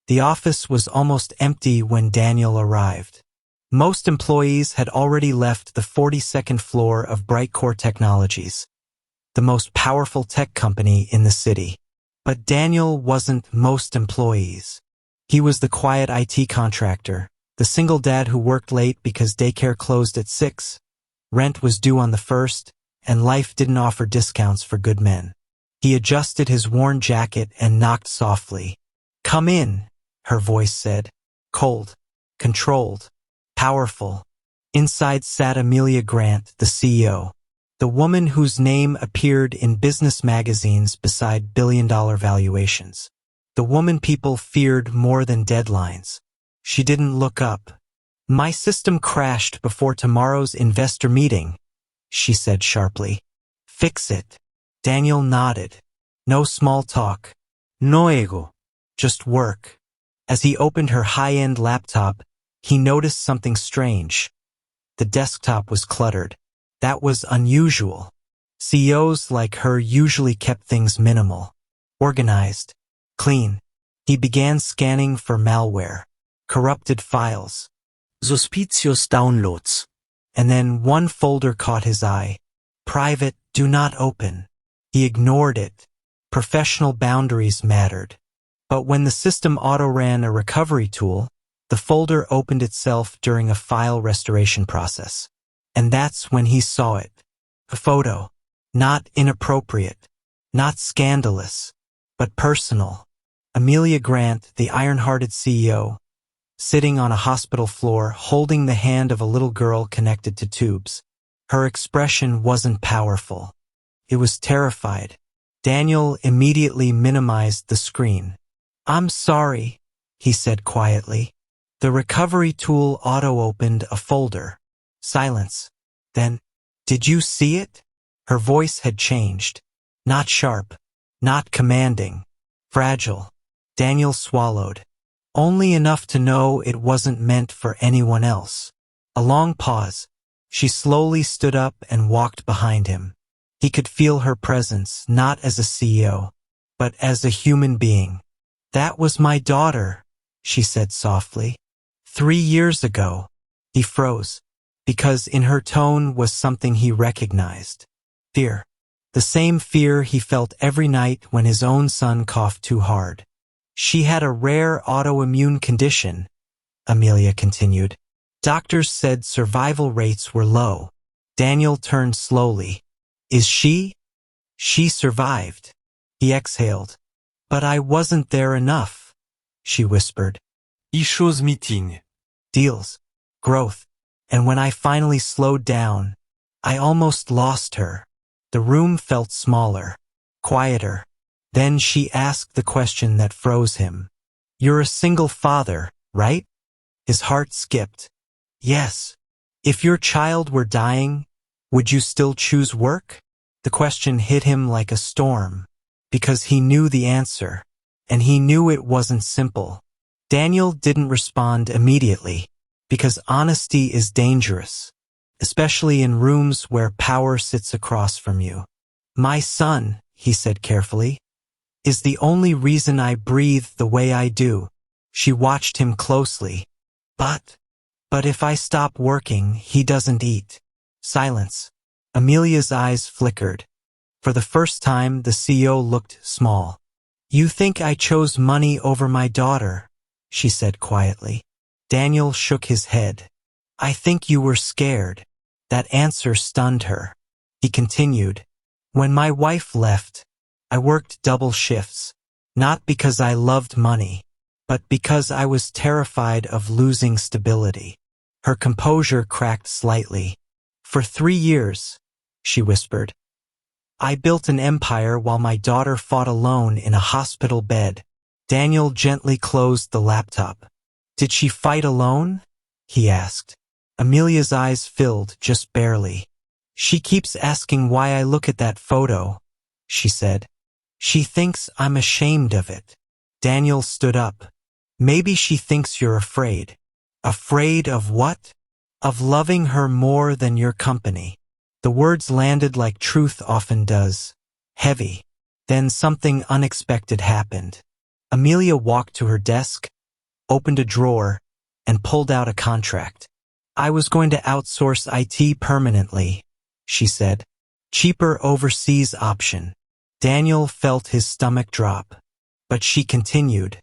The office was almost empty when Daniel arrived. Most employees had already left the 42nd floor of Brightcore Technologies, the most powerful tech company in the city. But Daniel wasn't most employees. He was the quiet IT contractor, the single dad who worked late because daycare closed at 6, rent was due on the 1st, and life didn't offer discounts for good men. He adjusted his worn jacket and knocked softly. "Come in," her voice said. Cold, controlled, powerful. Inside sat Amelia Grant, the CEO. The woman whose name appeared in business magazines beside billion-dollar valuations. The woman people feared more than deadlines. She didn't look up. "My system crashed before tomorrow's investor meeting," she said sharply. "Fix it." Daniel nodded. No small talk. No ego. Just work. As he opened her high-end laptop, he noticed something strange. The desktop was cluttered. That was unusual. CEOs like her usually kept things minimal, organized, clean. He began scanning for malware, corrupted files, suspicious downloads. And then one folder caught his eye. Private, do not open. He ignored it. Professional boundaries mattered. But when the system auto-ran a recovery tool, the folder opened itself during a file restoration process. And that's when he saw it. A photo. Not inappropriate. Not scandalous. But personal. Amelia Grant, the iron-hearted CEO, sitting on a hospital floor holding the hand of a little girl connected to tubes. Her expression wasn't powerful. It was terrified. Daniel immediately minimized the screen. "I'm sorry," he said quietly. The recovery tool auto-opened a folder. Silence. Then, "Did you see it?" Her voice had changed. Not sharp. Not commanding. Fragile. Daniel swallowed. Only enough to know it wasn't meant for anyone else. A long pause. She slowly stood up and walked behind him. He could feel her presence, not as a CEO, but as a human being. "That was my daughter," she said softly. 3 years ago." He froze, because in her tone was something he recognized. Fear. The same fear he felt every night when his own son coughed too hard. "She had a rare autoimmune condition," Amelia continued. "Doctors said survival rates were low." Daniel turned slowly. "Is she?" "She survived." He exhaled. "But I wasn't there enough," she whispered. "Issues meeting. Deals. Growth. And when I finally slowed down, I almost lost her." The room felt smaller, quieter. Then she asked the question that froze him. "You're a single father, right?" His heart skipped. "Yes." "If your child were dying, would you still choose work?" The question hit him like a storm, because he knew the answer, and he knew it wasn't simple. Daniel didn't respond immediately, because honesty is dangerous, especially in rooms where power sits across from you. "My son," he said carefully, "is the only reason I breathe the way I do." She watched him closely. But if I stop working, he doesn't eat." Silence. Amelia's eyes flickered. For the first time, the CEO looked small. "You think I chose money over my daughter," she said quietly. Daniel shook his head. "I think you were scared." That answer stunned her. He continued, "When my wife left, I worked double shifts, not because I loved money, but because I was terrified of losing stability." Her composure cracked slightly. "For 3 years," she whispered, "I built an empire while my daughter fought alone in a hospital bed." Daniel gently closed the laptop. "Did she fight alone?" he asked. Amelia's eyes filled, just barely. "She keeps asking why I look at that photo," she said. "She thinks I'm ashamed of it." Daniel stood up. "Maybe she thinks you're afraid." "Afraid of what?" "Of loving her more than your company." The words landed like truth often does, heavy. Then something unexpected happened. Amelia walked to her desk, opened a drawer, and pulled out a contract. I was going to outsource IT permanently, she said. Cheaper overseas option. Daniel felt his stomach drop. But she continued.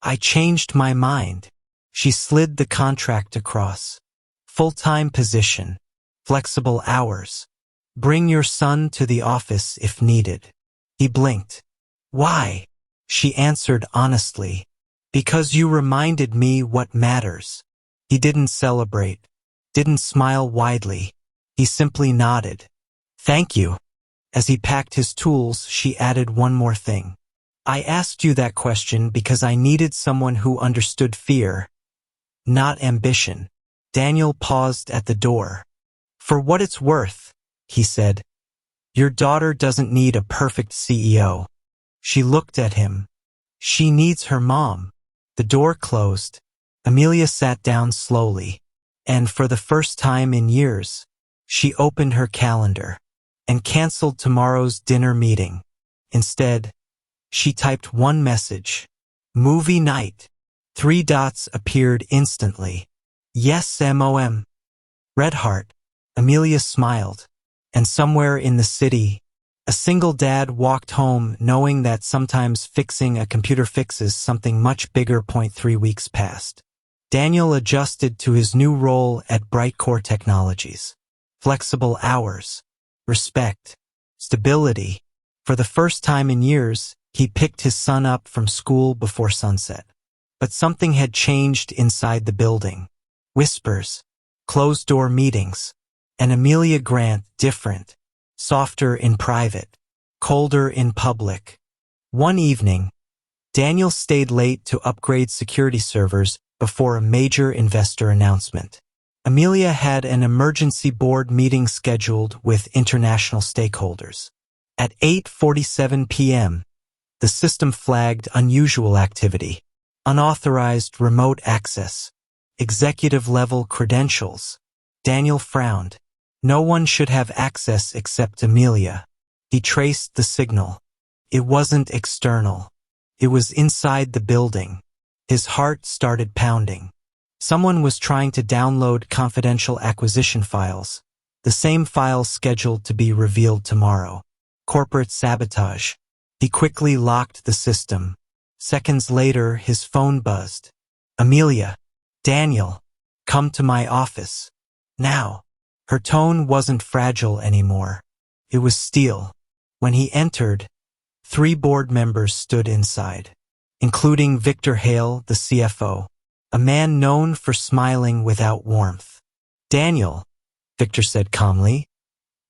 I changed my mind. She slid the contract across. Full-time position. Flexible hours. Bring your son to the office if needed. He blinked. Why? She answered honestly. Because you reminded me what matters. He didn't celebrate. Didn't smile widely. He simply nodded. Thank you. As he packed his tools, she added one more thing. I asked you that question because I needed someone who understood fear, not ambition. Daniel paused at the door. For what it's worth, he said, your daughter doesn't need a perfect CEO. She looked at him. She needs her mom. The door closed. Amelia sat down slowly, and for the first time in years, she opened her calendar and canceled tomorrow's dinner meeting. Instead, she typed one message. Movie night. 3 dots appeared instantly. Yes, MOM. Red heart. Amelia smiled. And somewhere in the city, a single dad walked home knowing that sometimes fixing a computer fixes something much bigger. 3 weeks passed. Daniel adjusted to his new role at Brightcore Technologies. Flexible hours. Respect. Stability. For the first time in years, he picked his son up from school before sunset. But something had changed inside the building. Whispers. Closed-door meetings. And Amelia Grant different. Softer in private. Colder in public. One evening, Daniel stayed late to upgrade security servers before a major investor announcement. Amelia had an emergency board meeting scheduled with international stakeholders. At 8:47 p.m., the system flagged unusual activity. Unauthorized remote access. Executive-level credentials. Daniel frowned. No one should have access except Amelia. He traced the signal. It wasn't external. It was inside the building. His heart started pounding. Someone was trying to download confidential acquisition files, the same files scheduled to be revealed tomorrow. Corporate sabotage. He quickly locked the system. Seconds later, his phone buzzed. Amelia. Daniel. Come to my office. Now. Her tone wasn't fragile anymore. It was steel. When he entered, 3 board members stood inside, including Victor Hale, the CFO, a man known for smiling without warmth. Daniel, Victor said calmly,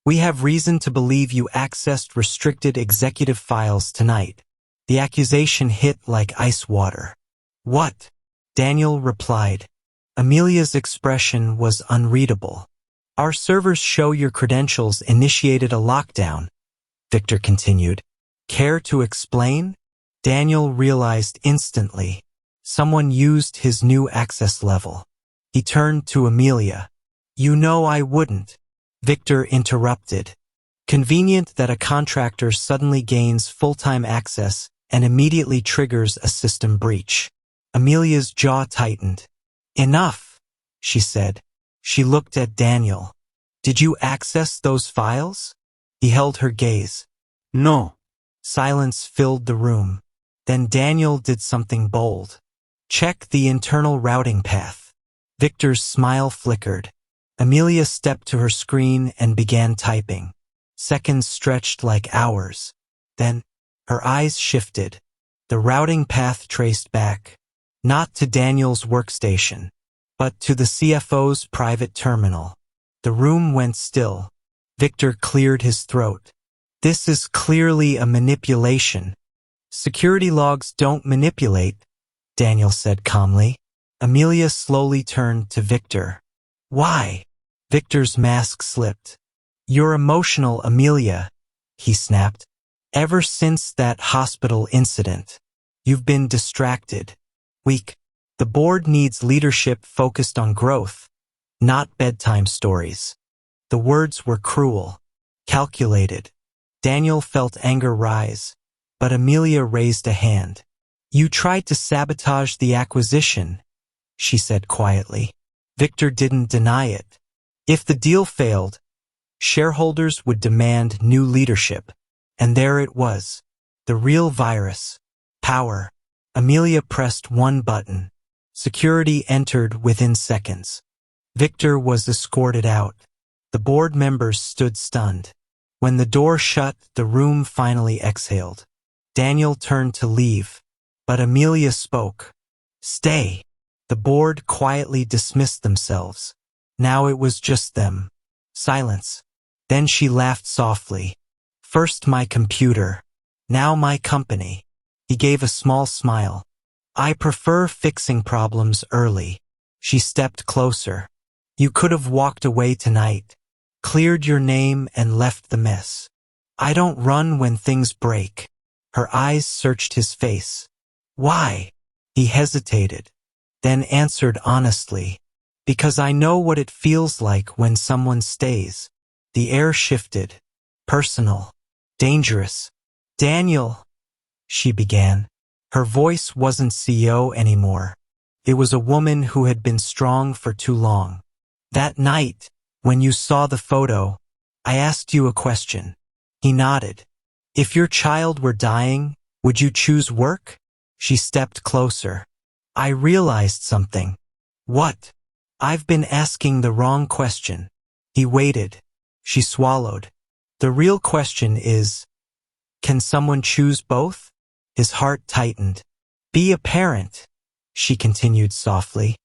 we have reason to believe you accessed restricted executive files tonight. The accusation hit like ice water. What? Daniel replied. Amelia's expression was unreadable. Our servers show your credentials initiated a lockdown, Victor continued. Care to explain? Daniel realized instantly. Someone used his new access level. He turned to Amelia. You know I wouldn't. Victor interrupted. Convenient that a contractor suddenly gains full-time access and immediately triggers a system breach. Amelia's jaw tightened. Enough, she said. She looked at Daniel. Did you access those files? He held her gaze. No. Silence filled the room. Then Daniel did something bold. Check the internal routing path. Victor's smile flickered. Amelia stepped to her screen and began typing. Seconds stretched like hours. Then, her eyes shifted. The routing path traced back. Not to Daniel's workstation, but to the CFO's private terminal. The room went still. Victor cleared his throat. This is clearly a manipulation. Security logs don't manipulate, Daniel said calmly. Amelia slowly turned to Victor. Why? Victor's mask slipped. You're emotional, Amelia, he snapped. Ever since that hospital incident, you've been distracted. Weak. The board needs leadership focused on growth, not bedtime stories. The words were cruel, calculated. Daniel felt anger rise, but Amelia raised a hand. You tried to sabotage the acquisition, she said quietly. Victor didn't deny it. If the deal failed, shareholders would demand new leadership. And there it was. The real virus. Power. Amelia pressed one button. Security entered within seconds. Victor was escorted out. The board members stood stunned. When the door shut, the room finally exhaled. Daniel turned to leave, but Amelia spoke. Stay. The board quietly dismissed themselves. Now it was just them. Silence. Then she laughed softly. First my computer. Now my company. He gave a small smile. I prefer fixing problems early. She stepped closer. You could have walked away tonight, cleared your name and left the mess. I don't run when things break. Her eyes searched his face. Why? He hesitated, then answered honestly. Because I know what it feels like when someone stays. The air shifted. Personal. Dangerous. Daniel, she began. Her voice wasn't CEO anymore. It was a woman who had been strong for too long. That night, when you saw the photo, I asked you a question. He nodded. If your child were dying, would you choose work? She stepped closer. I realized something. What? I've been asking the wrong question. He waited. She swallowed. The real question is, can someone choose both? His heart tightened. Be a parent, she continued softly,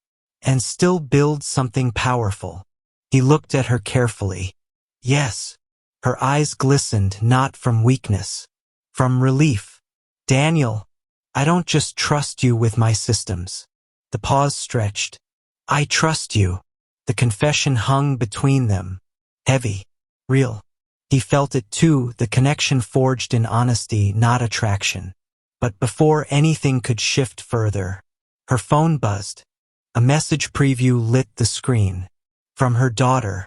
and still build something powerful. He looked at her carefully. Yes. Her eyes glistened not from weakness, from relief. Daniel, I don't just trust you with my systems. The pause stretched. I trust you. The confession hung between them. Heavy. Real. He felt it too, the connection forged in honesty, not attraction. But before anything could shift further, her phone buzzed. A message preview lit the screen. From her daughter.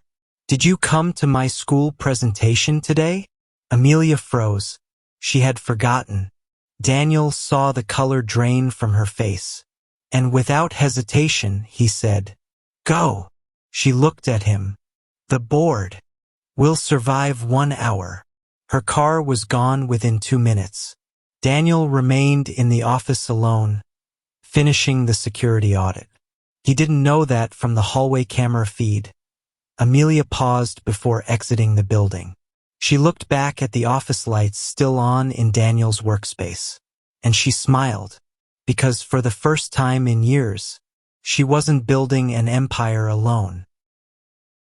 Did you come to my school presentation today? Amelia froze. She had forgotten. Daniel saw the color drain from her face. And without hesitation, he said, Go. She looked at him. The board will survive 1 hour. Her car was gone within 2 minutes. Daniel remained in the office alone, finishing the security audit. He didn't know that from the hallway camera feed. Amelia paused before exiting the building. She looked back at the office lights still on in Daniel's workspace, and she smiled, because for the first time in years, she wasn't building an empire alone.